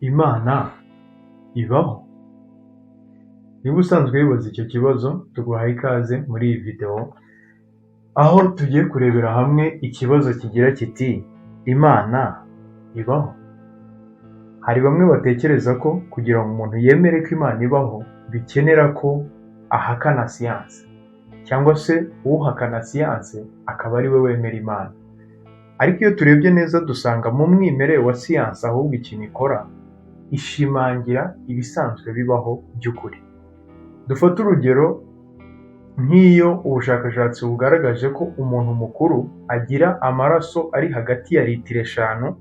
Imana ibaho? Niba usanzwe wibaza icyo kibazo, tuguhaye ikaze muri iyi video, aho tugiye kurebera hamwe ikibazo kigira kiti Imana ibaho? Hari bamwe batekereza ko kugira ngo umuntu yemere ko Imana ibaho, bikenera ko ahakana siyanse, cyangwa se uhakana siyanse akaba ari we wemera Imana. Ariko iyo turebye neza dusanga mu mwimerere wa siyanse ahubwo ikintu ikora, ishimangira ibisanzwe bibaho by'ukuri. Dufate urugero nk'iyo ubushakashatsi bugaragaje ko umuntu mukuru agira amaraso ari hagati ya litiro 5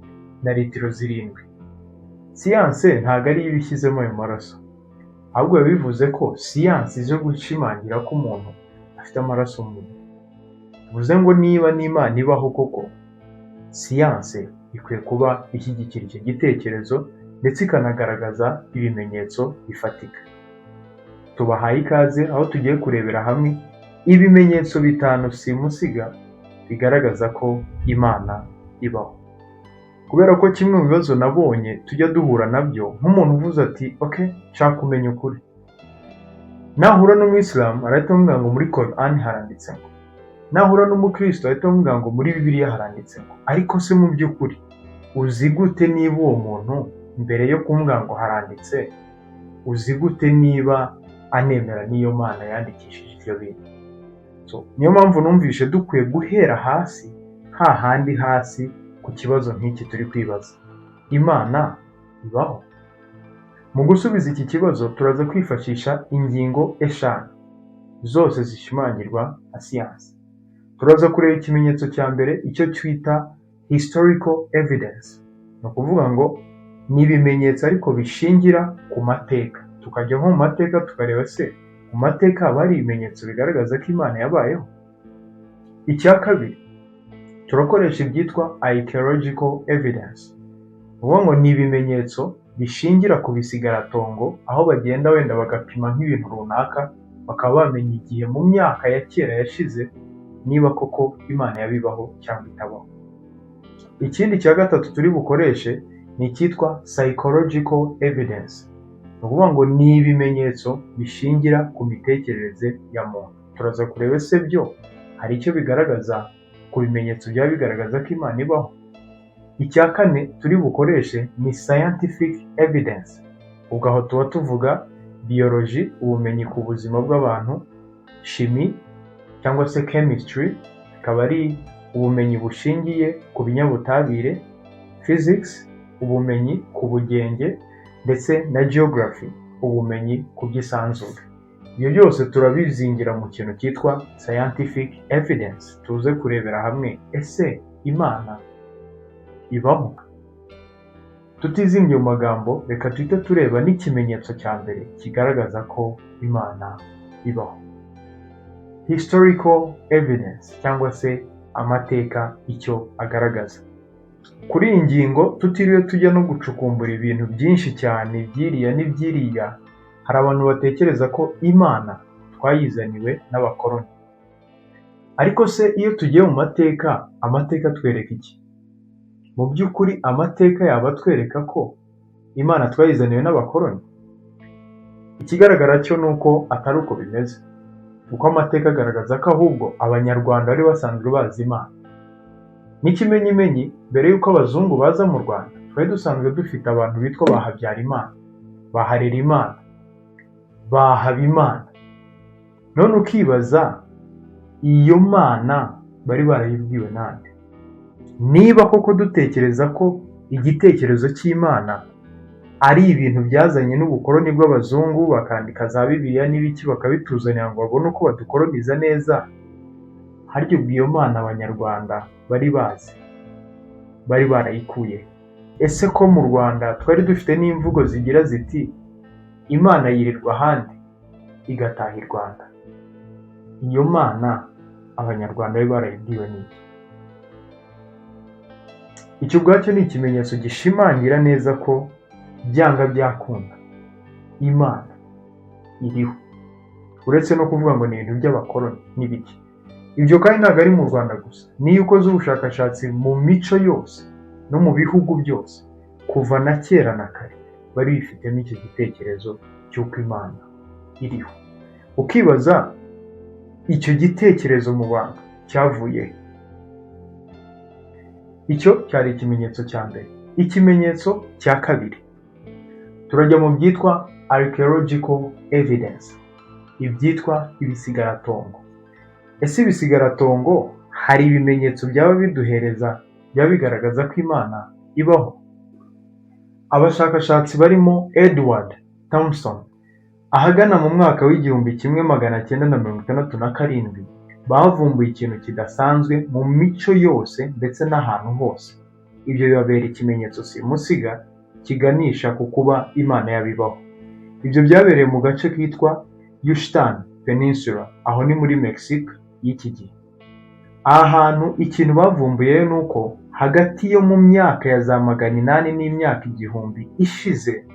na litiro 7. Siyanse ntabwo ari ibishyizemo ayo maraso, ahubwo biba bivuze ko siyanse izo gushimangira ko umuntu afite amaraso mu mubiri. Bivuze ngo niba n'Imana ibaho koko, siyanse ikwiye kuba ishyigikira icyo gitekerezo ndetse ikanagaragaza ibimenyetso bifatika. Tubahaye ikaze aho tugiye kurebera hamwe ibimenyetso 5 simusiga bigaragaza ko Imana ibaho. Kubera ko kimwe mu bibazo nabonye tujya duhura nabyo, nk'umuntu uvuze ati okay, nshaka kumenya ukuri. Nahura n'umuyisilamu arahita amubwira ngo muri Quran haranditse ngo, nahura n'umukristo arahita amubwira ngo muri Bibiliya haranditse ngo. Ariko se mu by'ukuri uzi gute niba uwo muntu mbere yo kumubwira ngo haranditse, uzi gute niba anemera n'iyo Mana yandikishije ibyo bintu? Niyo mpamvu numvishe dukwiye guhera hasi, hahandi hasi ku kibazo nk'iki turi kwibaza. Imana ibaho? Mu gusubiza iki kibazo turaza kwifashisha ingingo 5 zose zishimangirwa na siyanse. Turaza kureba ikimenyetso cya mbere, icyo twita historical evidence. Ni ukuvuga ngo ni ibimenyetso ariko bishingira ku mateka. Tukajya nko mu mateka tukareba se mu mateka haba hari ibimenyetso bigaragaza ko Imana yabayeho. Icya kabiri, turakoresha ibyitwa archaeological evidence. Uvuga ngo ni ibimenyetso bishingira ku bisigaratongo, aho bagenda wenda bagapima nk'ibintu runaka, bakaba bamenya igihe mu myaka ya kera yashize niba koko Imana yabibaho cyangwa itabaho. Ikindi cya gatatu turi bukoreshe ni icyitwa psychological evidence. Ni ukuvuga ngo ni ibimenyetso bishingira ku mitekerereze ya muntu. Turaza kureba se byo hari icyo bigaragaza ku bimenyetso byaba bigaragaza ko Imana ibaho. Icya kane turi bukoreshe ni scientific evidence. Ubwo aho tuba tuvuga biology, ubumenyi ku buzima bw'abantu, chimie cyangwa se chemistry, akaba ari ubumenyi bushingiye ku binyabutabire, physics, ubumenyi ku bugenge, ndetse na geography, ubumenyi ku by'isanzure. Ibyo byose turabizingira mu kintu cyitwa scientific evidence. Tuze kurebera hamwe ese Imana ibaho? Tutizingiye mu magambo, reka tuhite tureba n'ikimenyetso cya mbere kigaragaza ko Imana ibaho. Historical evidence cyangwa se amateka icyo agaragaza. Kuri iyi ngingo tutiriwe tujya no gucukumbura ibintu byinshi cyane byiriya n'ibyiriya, hari abantu batekereza ko Imana twayizaniwe n'abakoloni. Ariko se iyo tugiye mu mateka, amateka twereka iki? Mu by'ukuri amateka yaba twereka ko Imana twayizaniwe n'abakoloni? Ikigaragara cyo nuko atari uko bimeze, kuko amateka agaragaza ko ahubwo abanyarwanda bari basanzwe bazi Imana. N'ikimenyimenyi, mbere y'uko abazungu baza mu Rwanda, twari dusanzwe dufite abantu bitwa ba Habyarimana, ba Harerimana, ba Habimana. None ukibaza iyo Mana bari barayibwiwe nande? Niba koko dutekereza ko igitekerezo cy'Imana ari ibintu byazanye n'ubukoloni bw'abazungu, bakandika za Bibiliya n'ibiki bakabituzanira ngo babone uko badukoloniza neza, harya ubwo iyo Mana abanyarwanda bari bazi, bari barayikuye? Ese ko mu Rwanda twari dufite n'imvugo zigira ziti Imana yirirwa ahandi igataha i Rwanda? Iyo Mana abanyarwanda bari barayibwiwe n'iki? Icyo ubwacyo ni ikimenyetso gishimangira neza ko byanga byakunda Imana iriho, uretse no kuvuga ngo ni ibintu by'abakoloni n'ibiki. Ibyo kandi ntabwo ari mu Rwanda gusa, niyo ukoze ubushakashatsi mu mico yose no mu bihugu byose kuva na kera na kare, bari bifitemo icyo gitekerezo cy'uko Imana iriho. Ukibaza icyo gitekerezo mu bantu cyavuye he? Icyo cyari ikimenyetso cya mbere. Ikimenyetso cya kabiri, turajya mu byitwa archaeological evidence, ibyitwa ibisigaratongo. Ese ibisigaratongo hari ibimenyetso byaba biduhereza byaba bigaragaza ko Imana ibaho? Abashakashatsi barimo Edward Thompson ahagana mu mwaka w'1967 bavumbuye ikintu kidasanzwe mu mico yose ndetse n'ahantu hose. Ibyo bibabera ikimenyetso simusiga kiganisha ku kuba Imana yabibaho. Ibyo byabereye mu gace kitwa Yucatan Peninsula, aho ni muri Mexique y'iki gihe. Aha hantu ikintu bavumbuye ni uko hagati yo mu myaka ya za 800 n'imyaka 1000 ishize,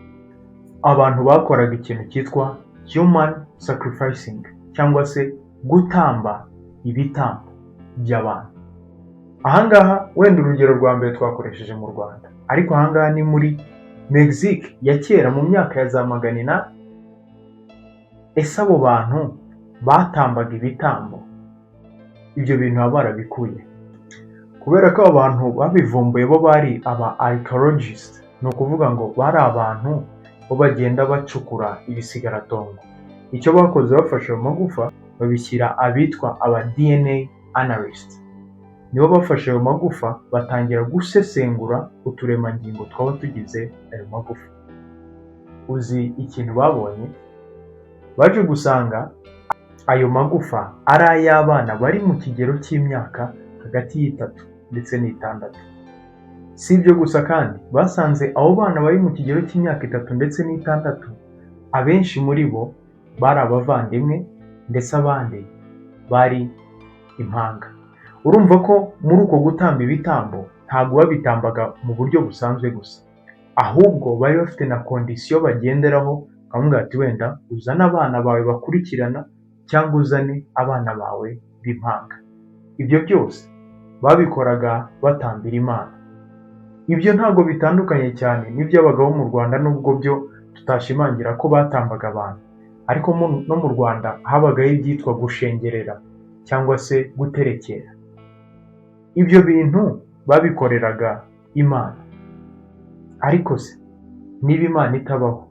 abantu bakoraga ikintu cyitwa human sacrificing, cyangwa se gutamba ibitambo by'abantu. Ahangaha wenda urugero rwa mbere twakoresheje mu Rwanda, ariko ahangaha ni muri Mexique ya kera mu myaka ya za 800. Ese abo bantu batambaga ibitambo, ibyo bintu baba barabikuye kubera ko abantu babivumbuye bo bari aba archaeologists, ni ukuvuga ngo bari abantu bo bagenda bacukura ibisigaratongo. Icyo bakoze, bafashe mu magufa babishyira abitwa aba DNA analysts. Nibo bafashe ayo magufa batangira gusesengura uturemangingo twaba tugize ayo magufa. Uzi ikintu babonye? Baje gusanga ayo magufa ari ay'abana bari mu kigero cy'imyaka hagati y'3 ndetse n'6. Si ibyo gusa kandi, basanze abo bana bari mu kigero cy'imyaka 3 ndetse n'6, abenshi muri bo bari abavandimwe ndetse abandi bari impanga. Urumva ko muri uko gutamba ibitambo ntabwo babitambaga mu buryo busanzwe gusa, ahubwo bari bafite na kondisiyo bagenderaho, bakavuga ati wenda uzane abana bawe bakurikirana cyangwa uzane abana bawe b'impanga. Ibyo byose babikoraga batambira Imana. Ibyo ntabwo bitandukanye cyane n'iby'abagabo mu Rwanda, nubwo byo tutashimangira ko batambaga abantu, ariko no mu Rwanda habagaho ibyitwa gushengerera cyangwa se guterekera. Ibyo bintu babikoreraga Imana. Ariko se niba Imana itabaho,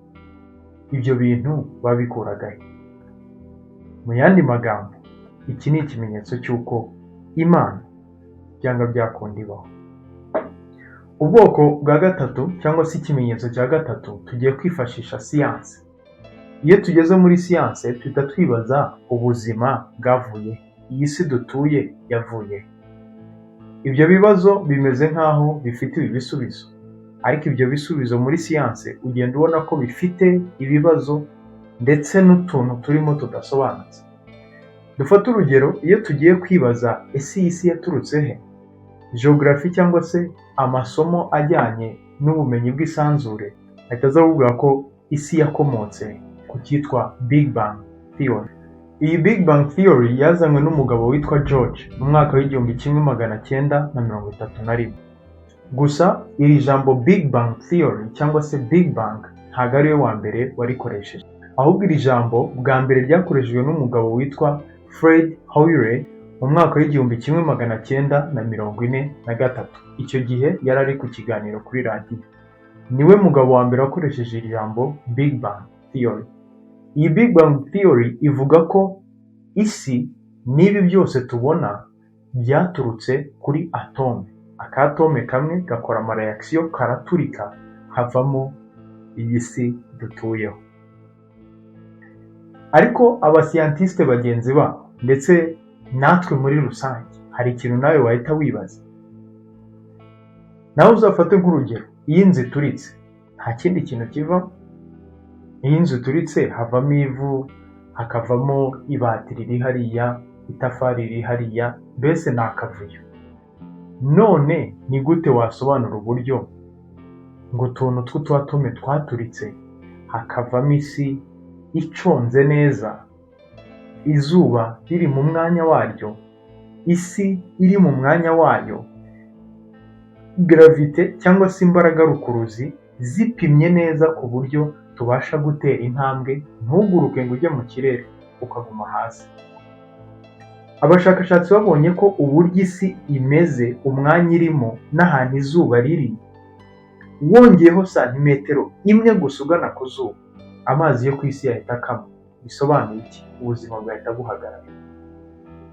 ibyo bintu babikuraga he? Mu yandi magambo, iki ni ikimenyetso cy'uko Imana byanga byakunda ibaho. Ubwoko bwa gatatu cyangwa se ikimenyetso cya gatatu, tugiye kwifashisha siyanse. Iyo tugeze muri siyanse tuhita twibaza ubuzima bwavuye, iyi si dutuye yavuye. Ibyo bibazo bimeze nk'aho bifite ibisubizo, ariko ibyo bisubizo muri siyanse ugenda ubona ko bifite ibibazo ndetse n'utuntu turimo tudasobanutse. Dufate urugero, iyo tugiye kwibaza ese iyi si yaturutse he, geography cyangwa se amasomo ajyanye n'ubumenyi bw'isanzure ahita aza kuvuga ko isi yakomotse ku cyitwa Big Bang Theory. Iyi Big Bang Theory yazanywe n'umugabo witwa George mu mwaka w'1931. Gusa iri jambo Big Bang Theory cyangwa se Big Bang ntabwo ari we wa mbere warikoresheje, ahubwo iri jambo bwa mbere ryakoreshejwe n'umugabo witwa Fred Hoyle mu mwaka w'1943. Icyo gihe yari ari ku kiganiro kuri radiyo. Niwe mugabo wa mbere wakoresheje iri jambo Big Bang Theory. Iyi Big Bang Theory ivuga ko isi n'ibi byose tubona byaturutse kuri atome. Akatome kamwe gakora amareaction, karaturika, havamo iyi si dutuyeho. Ariko abascientiste bagenzi babo ndetse natwe muri rusange, hari ikintu nawe wahita wibaza. Nawe uzafate nk'urugero, iyi nzu ituritse nta kindi kintu kivamo. Iyi nzu ituritse havamo ivu, hakavamo ibati riri hariya, itafari riri hariya, mbese ni akavuyo. None ni gute wasobanura uburyo ngo utuntu tw'utuatome twaturitse hakavamo isi iconze neza, izuba riri mu mwanya waryo, isi iri mu mwanya wayo, gravite cyangwa se imbaraga rukuruzi zipimye neza ku buryo tubasha gutera intambwe, ntuguruke ngo ujye mu kirere ukaguma hasi. Abashakashatsi babonye ko uburyo isi imeze, umwanya irimo n'ahantu izuba riri, wongeyeho santimetero imwe gusa ugana ku zuba, amazi yo ku isi yahita akama. Bisobanuye iki? Ubuzima bwahita buhagarara.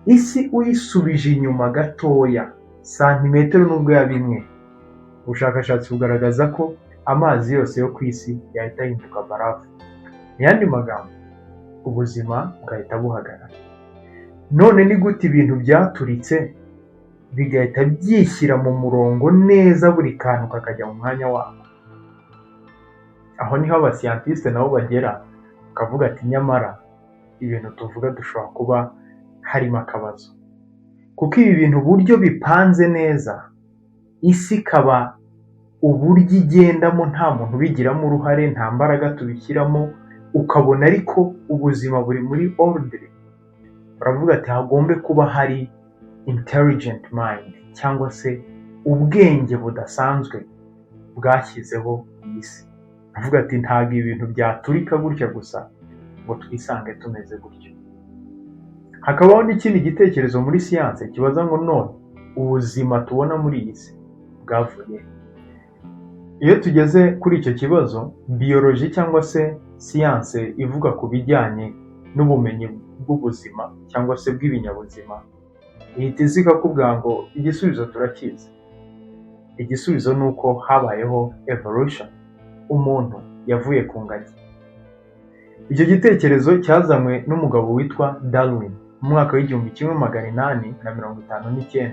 Isi uyisubije inyuma gatoya santimetero nubwo yaba imwe, ubushakashatsi bugaragaza ko amazi yose yo ku isi yahita ahinduka barafu. Mu yandi magambo, ubuzima bwahita buhagarara. None ni gute ibintu byaturitse bigahita byishyira mu murongo neza, buri kantu kakajya mu mwanya wako? Aho niho abasiyantisite nabo bagera bakavuga ati nyamara ibintu tuvuga dushobora kuba harimo akabazo, kuko ibi bintu uburyo bipanze neza, isi ikaba uburyo igendamo nta muntu ubigiramo uruhare, nta mbaraga tubishyiramo, ukabona ariko ubuzima buri muri order. Baravuga ati hagombe kuba hari intelligent mind, cyangwa se ubwenge budasanzwe bwashyizeho iyi si. Baravuga ati ntabwo ibintu byaturika gutya gusa ngo twisange tumeze gutyo. Hakabaho n'ikindi gitekerezo muri siyanse kibaza ngo none ubuzima tubona muri iyi si bwavuye. Iyo tugeze kuri icyo kibazo, biyoloji cyangwa se siyanse ivuga ku bijyanye n'ubumenyi bw'ubuzima cyangwa se bw'ibinyabuzima, ihita iza ikakubwira ngo igisubizo turakizi. Igisubizo ni uko habayeho evolution, umuntu yavuye ku ngagi. Icyo gitekerezo cyazanywe n'umugabo witwa Darwin mu mwaka w'1859.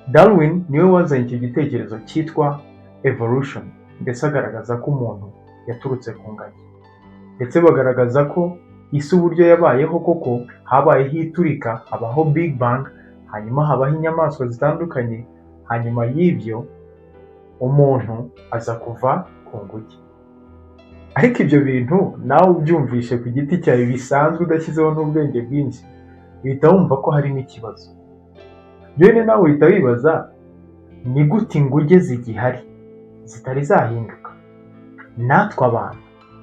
Darwin niwe wazanye icyo gitekerezo cyitwa evolution, ndetse agaragaza ko umuntu yaturutse ku ngagi, ndetse bagaragaza ko isi uburyo yabayeho koko habayeho iturika, habaho Big Bang, hanyuma habaho inyamaswa zitandukanye, hanyuma y'ibyo umuntu aza kuva ku nguge. Ariko ibyo bintu nawe ubyumvishe ku giti cyawe bisanzwe udashyizeho n'ubwenge bwinshi, uhita wumva ko harimo ikibazo. Bene nawe uhita wibaza, ni gute inguge zigihari zitari zahinduka, natwe abantu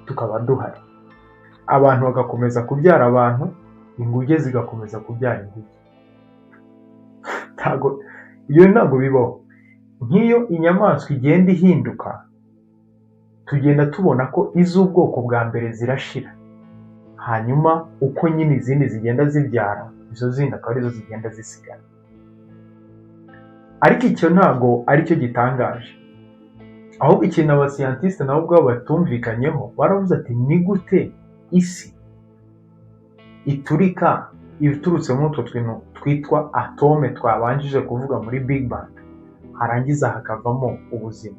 tukaba duhari, abantu bagakomeza kubyara abantu, inguge zigakomeza kubyara inguge? Ibyo ntabwo bibaho. Nk'iyo inyamaswa igenda ihinduka, tugenda tubona ko iz'ubwoko bwa mbere zirashira, hanyuma uko nyine izindi zigenda zibyara, izo zindi akaba arizo zigenda zisigara. Ariko icyo ntabwo aricyo gitangaje, ahubwo ikintu abasiyantisite nabo ubwabo batumvikanyeho, baravuze ati ni gute isi iturika iturutse muri utwo twintu twitwa atome twabanjije kuvuga muri Big Bang, harangiza hakavamo ubuzima.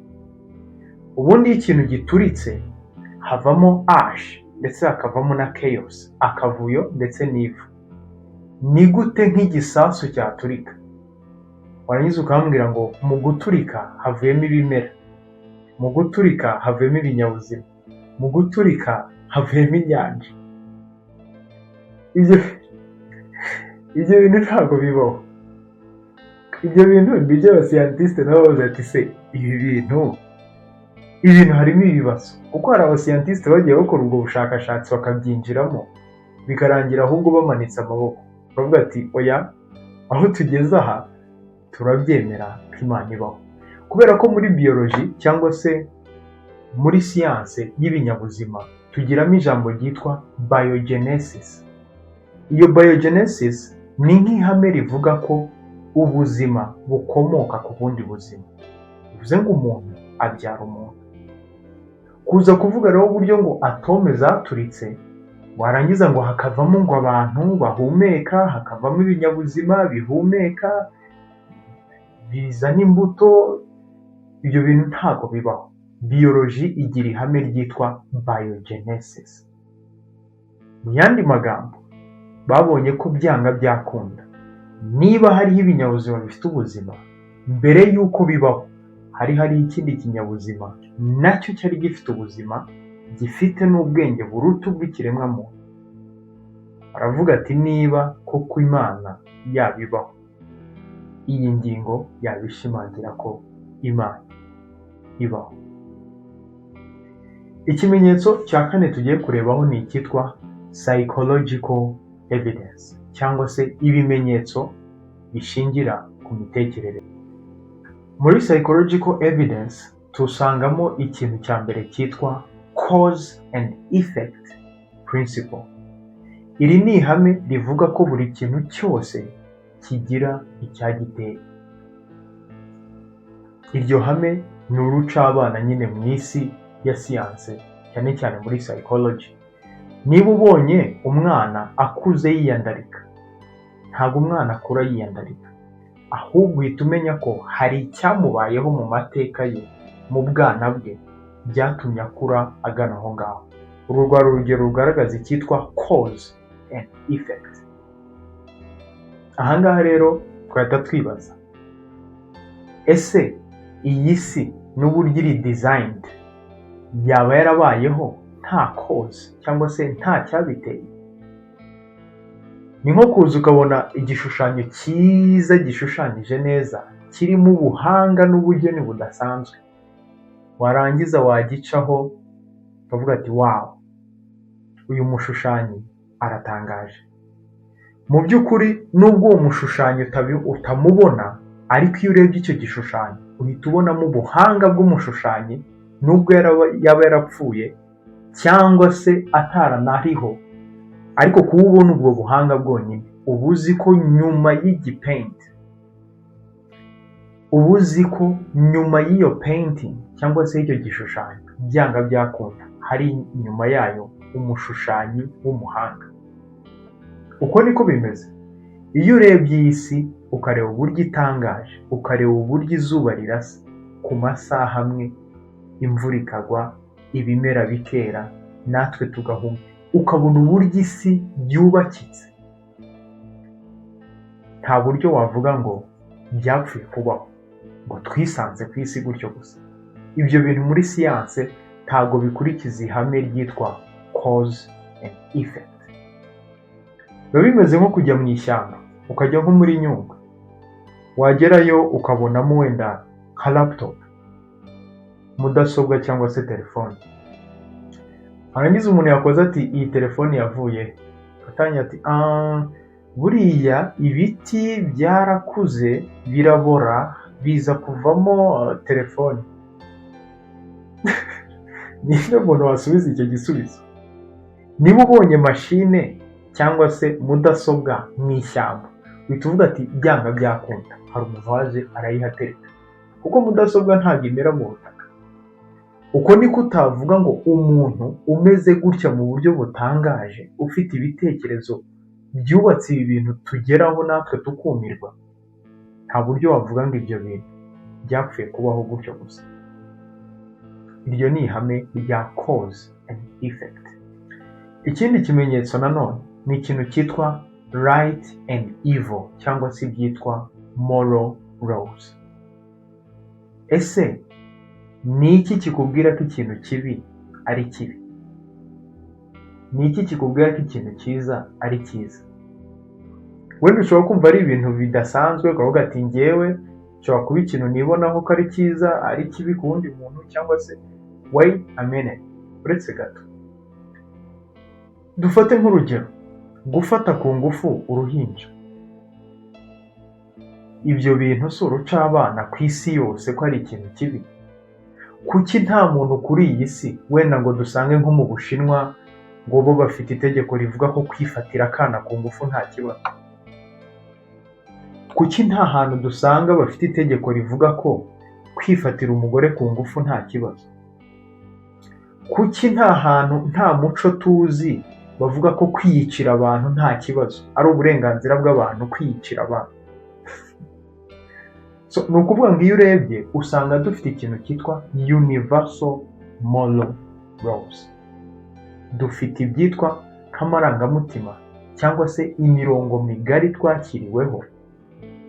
Ubundi iyo ikintu gituritse havamo ash, ndetse hakavamo na chaos, akavuyo ndetse n'ivu. Ni gute nk'igisasu cyaturika warangiza ukambwira ngo mu guturika havuyemo ibimera, mu guturika havuyemo ibinyabuzima, mu guturika havuyemo inyanja? Ibyo bintu ntabwo bibaho. Ibyo bintu nibyo abasiyantisite nabo bavuze ati se ibi bintu harimo ibibazo, kuko hari abasiyantisite bagiye bakora ubwo bushakashatsi bakabyinjiramo, bikarangira ahubwo bamanitse amaboko, bavuga ati oya, aho tugeze aha turabyemera ko Imana ibaho. Kubera ko muri biyoloji cyangwa se muri siyanse y'ibinyabuzima tugiramo ijambo ryitwa biogenesis. Iyo biogenesis ni nk'ihame rivuga ko ubuzima bukomoka ku bundi buzima. Bivuze ngo umuntu abyara umuntu. Kuza kuvuga rero uburyo ngo atome zaturitse, warangiza ngo hakavamo ngo abantu bahumeka, hakavamo ibinyabuzima bihumeka, bizana imbuto, ibyo bintu ntabwo bibaho. Biyoloji igira ihame ryitwa biogenesis. Mu yandi magambo, babonye ko byanga byakunda, niba hariho ibinyabuzima bifite ubuzima, mbere y'uko bibaho hari ikindi kinyabuzima nacyo cyari gifite ubuzima, gifite n'ubwenge buruta ubw'ikiremwamuntu. Aravuga ati niba koko Imana yabibaho, iyi ngingo yabishimangira ko Imana ibaho. Ikimenyetso cya kane tugiye kurebaho ni icyitwa psychological evidence cyangwa se ibimenyetso bishingira ku mitekerereze. Muri psychological evidence tusangamo ikintu cya mbere cyitwa cause and effect principle. Iri ni ihame rivuga ko buri kintu cyose kigira icyagiteye. Iryo hame ni urucabana nyine mu isi ya siyanse, cyane cyane muri psychology. Niba ubonye umwana akuze yiyandarika, ntabwo umwana akura yiyandarika, ahubwo uhita umenya ko hari icyamubayeho mu mateka ye, mu bwana bwe, byatumye akura agana aho ngaho. Uru rwari urugero rugaragaza icyitwa cause and effect. Aha ngaha rero twahita twibaza, ese iyi si n'uburyo iri designed yaba yarabayeho nta cause cyangwa se nta cyabiteye? Ni nko kuza ukabona igishushanyo cyiza gishushanyije neza, kirimo ubuhanga n'ubugeni budasanzwe, warangiza wagicaho ukavuga ati wow, uyu mushushanyi aratangaje. Mu by'ukuri nubwo uwo mushushanyi utamubona, ariko iyo urebye icyo gishushanyo uhita ubonamo ubuhanga bw'umushushanyi, nubwo yaba yarapfuye cyangwa se ataranariho, ariko kuba ubona ubwo buhanga bwonyine, uba uzi ko nyuma y'igipaint, uba uzi ko nyuma y'iyo painting cyangwa se y'icyo gishushanyo, byanga byakunda hari inyuma yayo umushushanyi w'umuhanga. Uko niko bimeze. Iyo urebye iyi si ukareba uburyo itangaje, ukareba uburyo izuba rirasa ku masaha amwe, imvura ikagwa, ibimera bikera, natwe tugahuma, ukabona uburyo isi byubakitse, nta buryo wavuga ngo byapfuye kubaho, ngo twisanze ku isi gutyo gusa. Ibyo bintu muri siyanse ntabwo bikurikiza ihame ryitwa cause and effect. Biba bimeze nko kujya mu ishyamba, ukajya nko muri Nyungwe, wagerayo ukabonamo wenda nka laptop, mudasobwa cyangwa se telefone. Harangiza umuntu yakoze ati iyi telefone yavuye, atangira ati buriya ibiti byarakuze birabora biza kuvamo telefone. Ninde muntu wasubiza icyo gisubizo? Niba ubonye mashine cyangwa se mudasobwa mu ishyamba, uhita uvuga ati byanga byakunda hari umuvaje arayihatereka, kuko mudasobwa ntabwo imera mu butaka. Uko niko utavuga ngo umuntu umeze gutya mu buryo butangaje, ufite ibitekerezo byubatse ibi bintu tugeraho natwe tukumirwa, nta buryo wavuga ngo ibyo bintu byapfuye kubaho gutyo gusa. Iryo ni ihame rya cause and effect. Ikindi kimenyetso nanone ni ikintu cyitwa right and evil cyangwa se byitwa moral laws. Ese ni iki kikubwira ko ikintu kibi ari kibi? Ni iki kikubwira ko ikintu cyiza ari cyiza? Wenda ushobora kumva ari ibintu bidasanzwe, ukavuga ati njyewe nshobora kuba ikintu nibonaho ko ari cyiza ari kibi ku wundi muntu, cyangwa se wait a minute, uretse gato. Dufate nk'urugero, gufata ku ngufu uruhinja. Ibyo bintu si urucabana ku isi yose ko ari ikintu kibi? Kuki nta muntu kuri iyi si, wenda ngo dusange nko mu Bushinwa, ngo bo bafite itegeko rivuga ko kwifatira akana ku ngufu nta kibazo? Kuki nta hantu dusanga bafite itegeko rivuga ko kwifatira umugore ku ngufu nta kibazo? Kuki nta hantu, nta muco tuzi bavuga ko kwiyicira abantu nta kibazo, ari uburenganzira bw'abantu kwiyicira abantu? Ni ukuvuga ngo iyo urebye usanga dufite ikintu cyitwa universal moral laws. Dufite ibyitwa nk'amarangamutima cyangwa se imirongo migari twakiriweho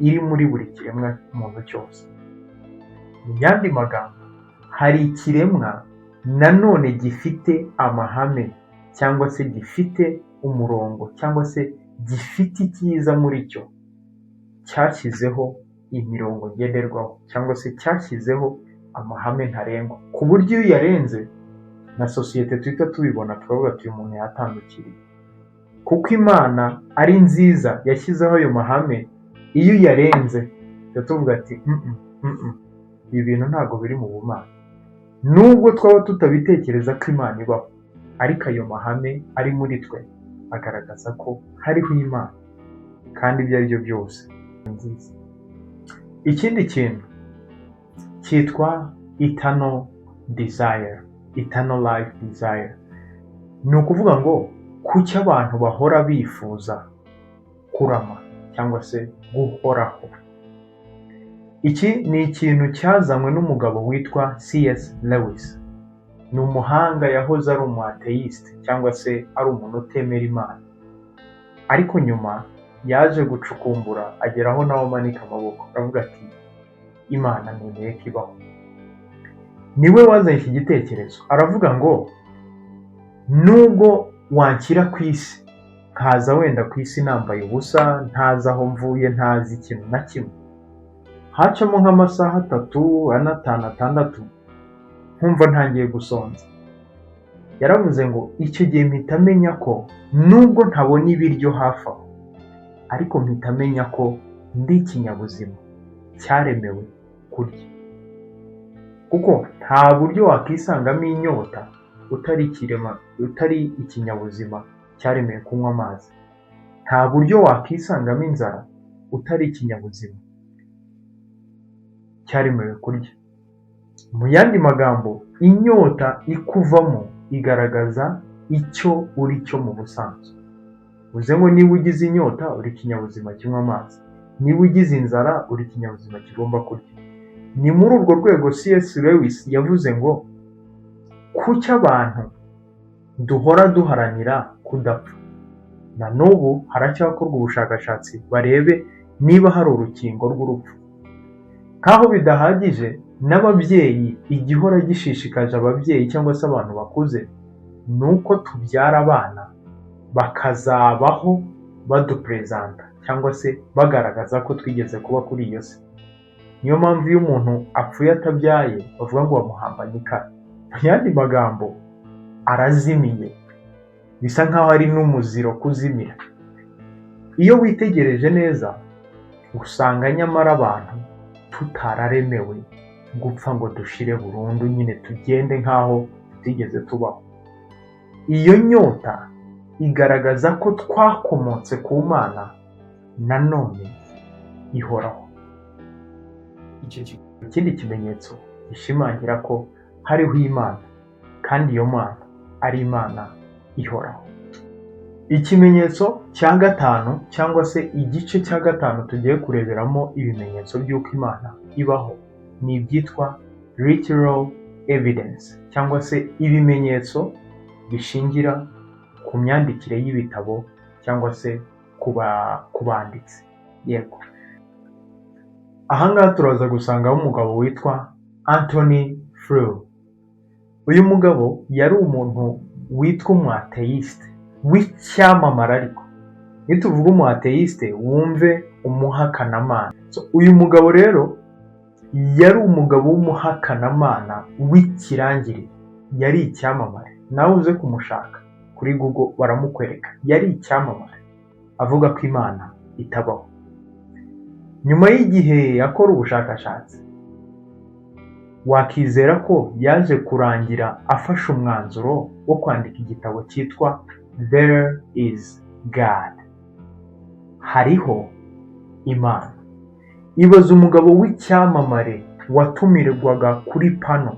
iri muri buri kiremwa muntu cyose. Mu yandi magambo, hari ikiremwa nanone gifite amahame cyangwa se gifite umurongo cyangwa se gifite icyiza muri cyo, cyashyizeho imirongo ngenderwaho cyangwa se cyashyizeho amahame ntarengwa, ku buryo iyo uyarenze na sosiyete tuhita tubibona turavuga ati uyu muntu yatandukiriye, kuko Imana ari nziza yashyizeho ayo mahame. Iyo uyarenze tuvuga ati ibi bintu ntabwo biri mu bumana, nubwo twaba tutabitekereza ko Imana ibaho, ariko ayo mahame ari muri twe agaragaza ko hariho Imana kandi ibyo ari byo byose nziza. Ikindi kintu cyitwa eternal desire, eternal life desire, ni ukuvuga ngo kuki abantu bahora bifuza kurama cyangwa se guhoraho. Iki ni ikintu cyazanywe n'umugabo witwa C.S. Lewis. Ni umuhanga, yahoze ari umu-atheist cyangwa se ari umuntu utemera Imana, ariko nyuma yaje gucukumbura ageraho nawe amanika amaboko aravuga ati Imana nemeye ko ibaho. Niwe wazanye iki gitekerezo, aravuga ngo nubwo wanshyira ku isi, nkaza wenda ku isi nambaye ubusa, ntazi aho mvuye, ntazi ikintu na kimwe, hacamo nk'amasaha 3, 4, 5, 6 nkumva ntangiye gusonza. Yaravuze ngo icyo gihe mpita menya ko nubwo ntabona ibiryo hafi aho, ariko mpita menya ko ndi ikinyabuzima cyaremewe kurya, kuko nta buryo wakisangamo inyota utari ikinyabuzima cyaremewe kunywa amazi. Nta buryo wakisangamo inzara utari ikinyabuzima cyaremewe kurya. Mu yandi magambo, inyota ikuvamo igaragaza icyo uri cyo mu busanzwe. Uze ngo niba ugize inyota uri ikinyabuzima kinywa amazi, niba ugize inzara uri ikinyabuzima kigomba kurya. Ni muri urwo rwego C.S. Lewis yavuze ngo kuki abantu duhora duharanira kudapfa. Na n'ubu haracyakorwa ubushakashatsi barebe niba hari urukingo rw'urupfu. Kaho bidahagije, n'ababyeyi igihora gishishikaje ababyeyi cyangwa se abantu bakuze nuko tubyara abana bakazabaho badupresenta cyangwa se bagaragaza ko twigeze kuba kuri iyo si. Niyo mpamvu iyo umuntu apfuye atabyaye bavuga ngo bamuhambanye ikara. Mu yandi magambo, arazimiye, bisa nkaho ari n'umuziro kuzimira. Iyo witegereje neza usanga nyamara abantu tutararemewe gupfa ngo dushire burundu, nyine tugende nkaho tutigeze tubaho. Iyo nyota igaragaza ko twakomotse ku Mana nanone ihoraho. Ikindi kimenyetso gishimangira ko hariho Imana kandi iyo Mana ari Imana ihoraho. Ikimenyetso cya gatanu cyangwa se igice cya gatanu tugiye kureberamo ibimenyetso by'uko Imana ibaho ni ibyitwa literal evidence cyangwa se ibimenyetso bishingira ku myandikire y'ibitabo cyangwa se ku banditsi. Yego, ahangaha turaza gusangaho umugabo witwa Anthony Flew. Uyu mugabo yari umuntu witwa umu-atheist w'icyamamare, ariko nituvuga umu-atheist wumve umuhakanamana. Uyu mugabo rero yari umugabo w'umuhakanamana w'ikirangirire, yari icyamamare. Nawe uze kumushaka kuri Google baramukwereka, yari icyamamare avuga ko Imana itabaho. Nyuma y'igihe akora ubushakashatsi, wakizera ko yaje kurangira afashe umwanzuro wo kwandika igitabo cyitwa There is God, hariho Imana. Ibaza umugabo w'icyamamare watumirwaga kuri pano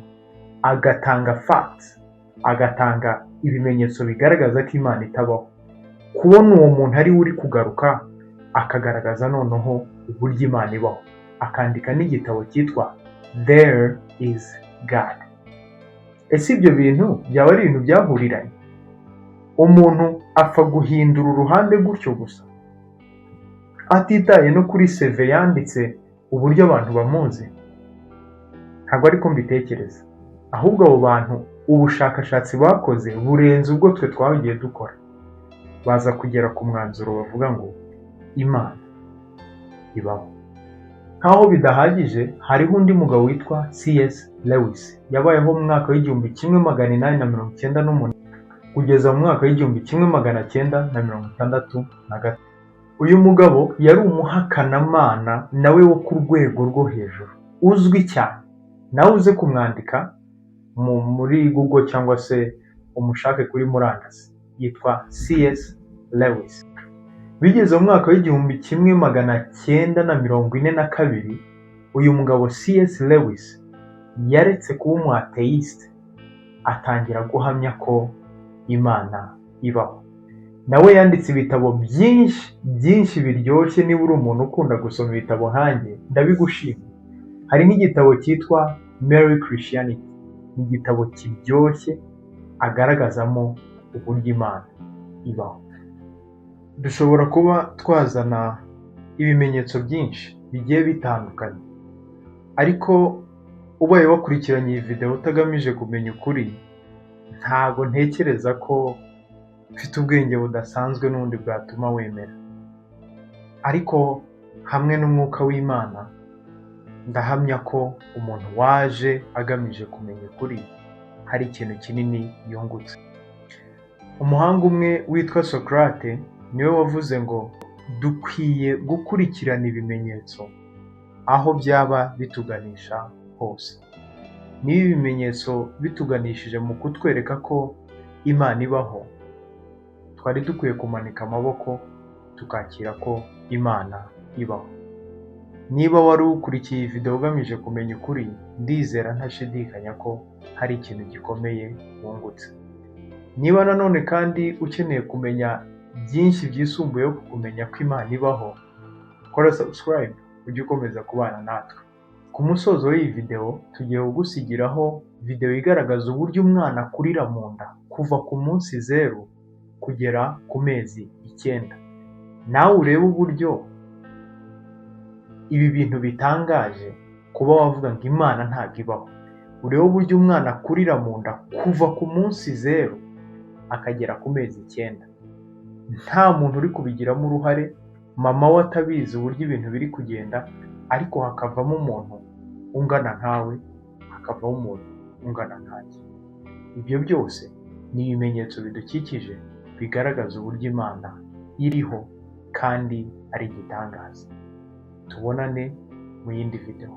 agatanga facts, agatanga ibimenyetso bigaragaza ko Imana itabaho, kubona uwo muntu ari uri kugaruka akagaragaza noneho uburyo Imana ibaho, akandika n'igitabo cyitwa There is God. Ese ibyo bintu byaba ari ibintu byahuriranye? Umuntu apfa guhindura uruhande gutyo gusa atitaye no kuri CV yanditse uburyo abantu bamuzi? Ntabwo ariko mbitekereza. Ahubwo abo bantu ubushakashatsi bakoze burenze ubwo twe twagiye dukora, baza kugera ku mwanzuro bavuga ngo Imana ibaho. Nk'aho bidahagije, hariho undi mugabo witwa C.S. Lewis yabayeho mu mwaka w'1898 kugeza mu mwaka w'1963. Uyu mugabo yari umuhakanamana nawe wo ku rwego rwo hejuru uzwi cyane. Nawe uze kumwandika muri Google cyangwa se umushake kuri murandasi, yitwa C.S. Lewis. Bigeze mu mwaka w'1942, uyu mugabo C.S. Lewis yaretse kuba umu atheist, atangira guhamya ko Imana ibaho. Nawe yanditse ibitabo byinshi biryoshye. Niba uri umuntu ukunda gusoma ibitabo nkanjye, ndabigushima. Hari nk'igitabo cyitwa Merry Christianity, ni igitabo kiryoshye agaragazamo uburyo Imana ibaho. Dushobora kuba twazana ibimenyetso byinshi bigiye bitandukanye, ariko ubaye wakurikiranye iyi video utagamije kumenya ukuri, ntago ntekereza ko ufite ubwenge budasanzwe n'ubundi bwatuma wemera. Ariko hamwe n'umwuka w'Imana, ndahamya ko umuntu waje agamije kumenya ukuri hari ikintu kinini yungutse. Umuhanga umwe witwa Socrate niwe wavuze ngo dukwiye gukurikirana ibimenyetso aho byaba bituganisha hose. Niba ibimenyetso bituganishije mu kutwereka ko Imana ibaho, twari dukwiye kumanika amaboko tukakira ko Imana ibaho. Niba wari ukurikiye iyi video ugamije kumenya ukuri, ndizera ntashidikanya ko hari ikintu gikomeye wungutse. Niba nanone kandi ukeneye kumenya byinshi byisumbuyeho ku kumenya ko Imana ibaho, kora subscribe ujye ukomeza kubana natwe. Ku musozo w'iyi video tugiye kugusigiraho video igaragaza uburyo umwana akurira mu nda kuva ku munsi 0 kugera ku mezi 9. Nawe urebe uburyo ibi bintu bitangaje kuba wavuga ngo Imana ntabwo ibaho. Urebe uburyo umwana akurira mu nda kuva ku munsi 0 akagera ku mezi 9. Nta muntu uri kubigiramo uruhare, mama we atabizi uburyo ibintu biri kugenda, ariko hakavamo umuntu ungana nkawe, hakavamo umuntu ungana nkanjye. Ibyo byose ni ibimenyetso bidukikije bigaragaza uburyo Imana iriho kandi ari igitangaza. Tubonane mu yindi video.